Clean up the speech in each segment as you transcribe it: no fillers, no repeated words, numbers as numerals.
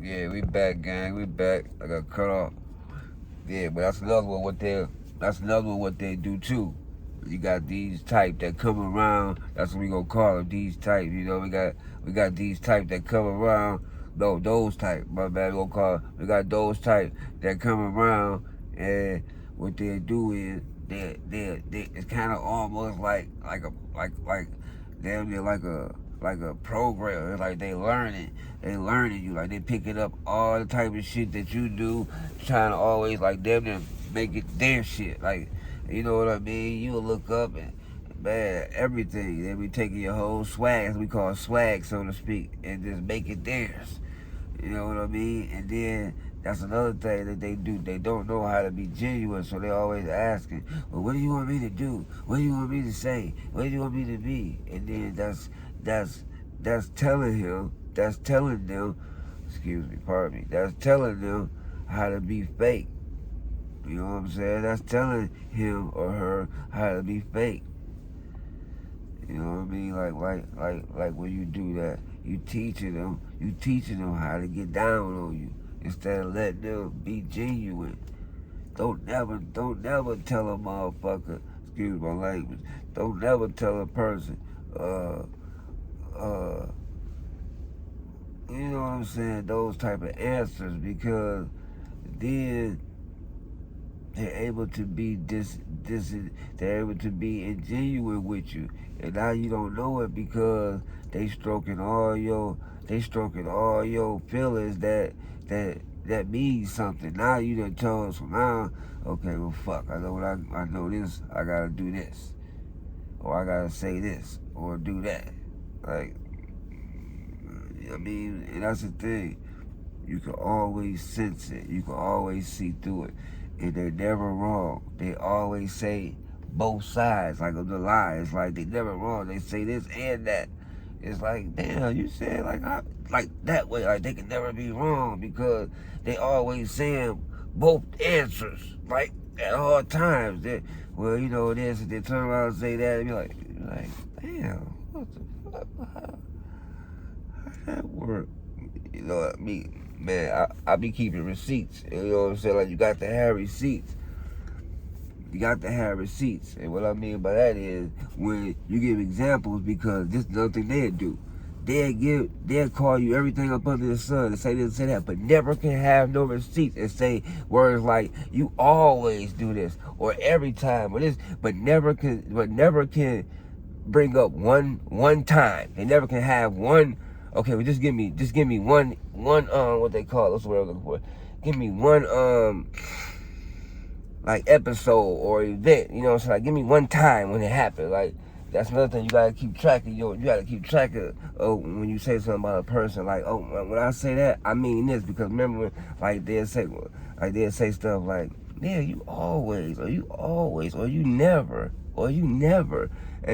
Yeah, we back, gang. We back. I got cut off. Yeah, but that's another one. That's another one. What they do too. You got these type that come around. That's what we gonna call them. These type. You know, we got these type that come around. No, those type. My bad. We gonna call. We got those type that come around, and what they do is they it's kind of almost like damn near like a program. It's like they learning you, like they picking up all the type of shit that you do, trying to always like them to make it their shit. Like, you know what I mean? You'll look up and man, everything. They be taking your whole swag, as we call swag, so to speak, and just make it theirs. You know what I mean? And then that's another thing that they do. They don't know how to be genuine, so they're always asking, well, what do you want me to do? What do you want me to say? What do you want me to be? And then that's telling them, excuse me, pardon me, that's telling them how to be fake. You know what I'm saying? That's telling him or her how to be fake. You know what I mean? Like when you do that, you teaching them how to get down on you instead of letting them be genuine. Don't never tell a motherfucker, excuse my language, don't never tell a person, you know what I'm saying, those type of answers, because then they're able to be they're able to be ingenuine with you, and now you don't know it because they stroking all your feelings that means something. Now you done told, so now, okay, well fuck, I know this, I gotta do this, or I gotta say this or do that. Like, I mean, and that's the thing. You can always sense it. You can always see through it. And they're never wrong. They always say both sides, like of the lie. It's like they never wrong. They say this and that. It's like, damn, you said like that way. Like they can never be wrong because they always saying both answers, like at all times. Well, you know this, and they turn around and say that, and be like, damn, what the fuck? How that work? You know what I mean? Man, I be keeping receipts. You know what I'm saying? Like, you got to have receipts. You got to have receipts. And what I mean by that is when you give examples, because this is another thing they'll do. They'll call you everything up under the sun and say this and say that, but never can have no receipts and say words like, you always do this, or every time, or this, but never can bring up one time. They never can have one. Okay, well just give me one what they call it, that's what I'm looking for. Give me one like episode or event, you know what I'm saying? Like, give me one time when it happened. Like, that's another thing you gotta keep track of. You gotta keep track of when you say something about a person. Like, oh, when I say that, I mean this, because remember when they'll say stuff like, yeah, you always, or you always, or you never, and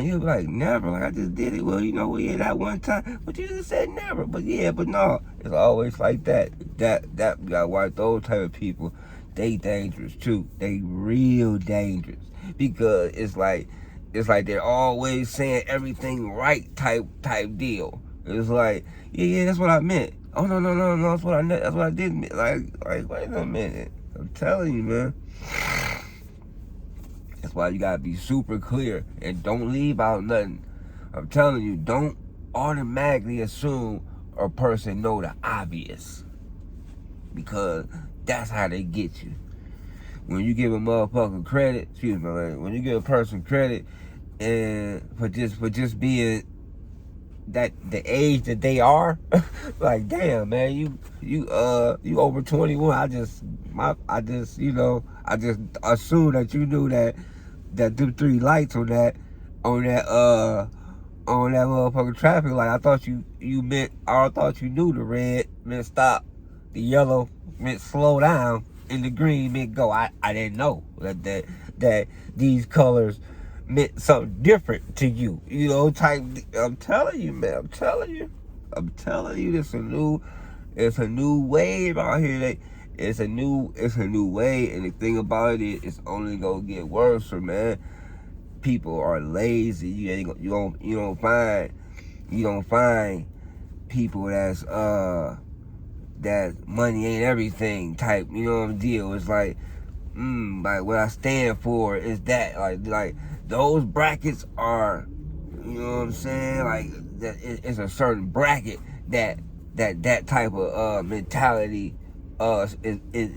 you'll be like, never, like I just did it. Well, you know, yeah, that one time, but you just said never. But yeah, but no, it's always like that. That you gotta watch those type of people. They dangerous too. They real dangerous, because it's like they're always saying everything right type deal. It's like, yeah, that's what I meant. Oh no, that's what I did mean. Like wait a minute. I'm telling you, man. That's why you gotta be super clear and don't leave out nothing. I'm telling you, don't automatically assume a person know the obvious, because that's how they get you. When you give a motherfucker credit, excuse me, when you give a person credit and for just being that the age that they are, like, damn, man, you over 21. I just assumed that you knew that them three lights on that motherfucking traffic light. I thought you knew the red meant stop, the yellow meant slow down, and the green meant go. I didn't know that these colors meant something different to you. You know, type. I'm telling you, man. I'm telling you. It's a new wave out here. It's a new way, and the thing about it is, it's only gonna get worse, man. People are lazy. You don't find people that money ain't everything type, you know what I'm deal. It's like what I stand for is that like those brackets are, you know what I'm saying, like that it's a certain bracket that type of mentality is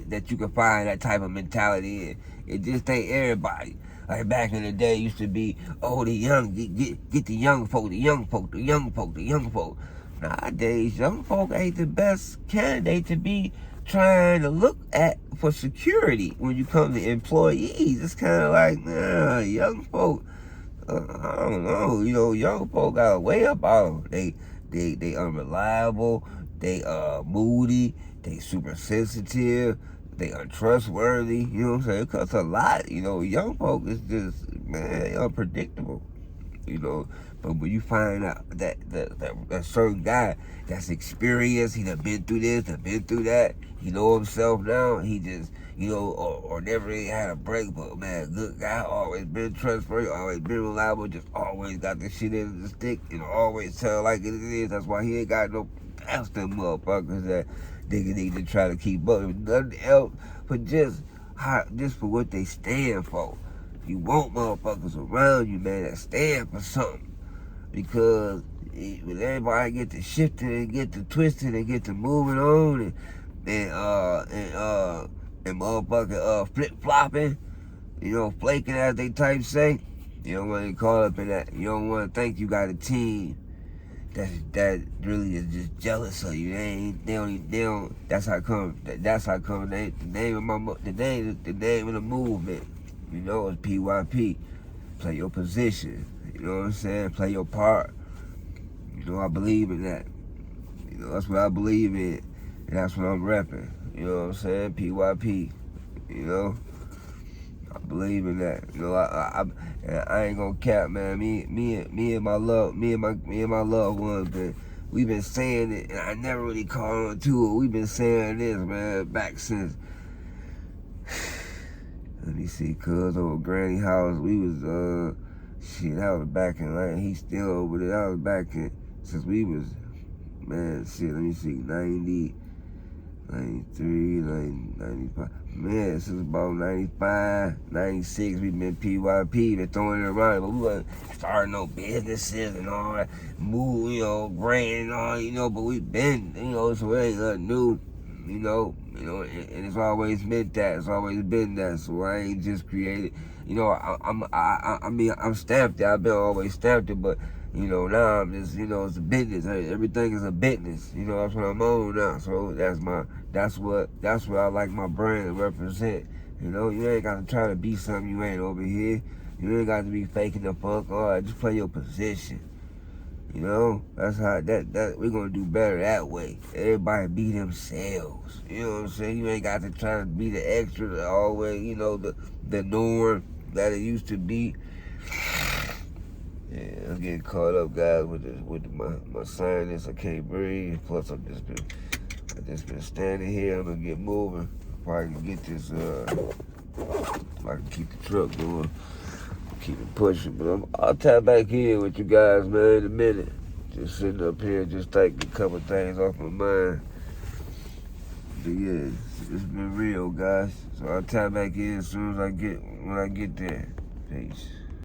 that you can find that type of mentality in. It just ain't everybody. Like back in the day, it used to be, oh, the young, get the young folk, the young folk, the young folk, the young folk. Nowadays, young folk ain't the best candidate to be trying to look at for security when you come to employees. It's kind of like, nah, young folk, I don't know, you know, young folk got a way about them. They unreliable, they moody, they super sensitive, they untrustworthy, you know what I'm saying? It cuts a lot, you know, young folk is just, man, unpredictable. You know, but when you find out that certain guy that's experienced, he done been through this, done been through that, he know himself now, he just, you know, or never really had a break, but man, good guy, always been trustworthy, always been reliable, just always got the shit in the stick, you know, always tell like it is. That's why he ain't got no past them motherfuckers that niggas need to try to keep up with nothing else, but just for what they stand for. You want motherfuckers around you, man, that stand for something. Because when everybody get to shifting and get to twisting and get to moving on and motherfucking flip-flopping, you know, flaking as they type say, you don't want to get caught up in that. You don't want to think you got a team that really is just jealous of you. They don't. That's how come. That's how come. The name of the movement, you know, is PYP. Play your position. You know what I'm saying? Play your part. You know, I believe in that. You know, that's what I believe in, and that's what I'm repping. You know what I'm saying? PYP. You know, I believe in that. You know, I ain't gonna cap, man. Me and my loved ones, man. We've been saying it, and I never really caught on to it. We've been saying this, man, back since. Let me see, cuz over Granny house, we was shit. That was back in like he's still over there. That was back in since we was, man. Shit, let me see, 90. 93, 95. Man, since about 95, 96, we been PYP, been throwing it around, but we wasn't starting no businesses and all that, move, you know, brand and all, you know, but we been, you know, so it ain't nothing new, you know, and it's always been that, it's always been that, so I ain't just created, you know, I mean, I'm stamped it, I've been always stamped it, but, you know, now I'm just, you know, it's a business. Everything is a business. You know, that's what I'm on now. So that's what I like my brand to represent. You know, you ain't got to try to be something you ain't over here. You ain't got to be faking the funk. All right, just play your position. You know, that's how that we're gonna do better that way. Everybody be themselves. You know what I'm saying? You ain't got to try to be the extra, the always, you know, the norm that it used to be. Yeah, I'm getting caught up, guys, with my sinus. I can't breathe. Plus, I just been standing here. I'm gonna get moving. Probably gonna get this. I can keep the truck going, keep it pushing. But I'll tap back in with you guys, man, in a minute. Just sitting up here, just thinking a couple things off my mind. But yeah, it's been real, guys. So I'll tap back in as soon as when I get there. Peace.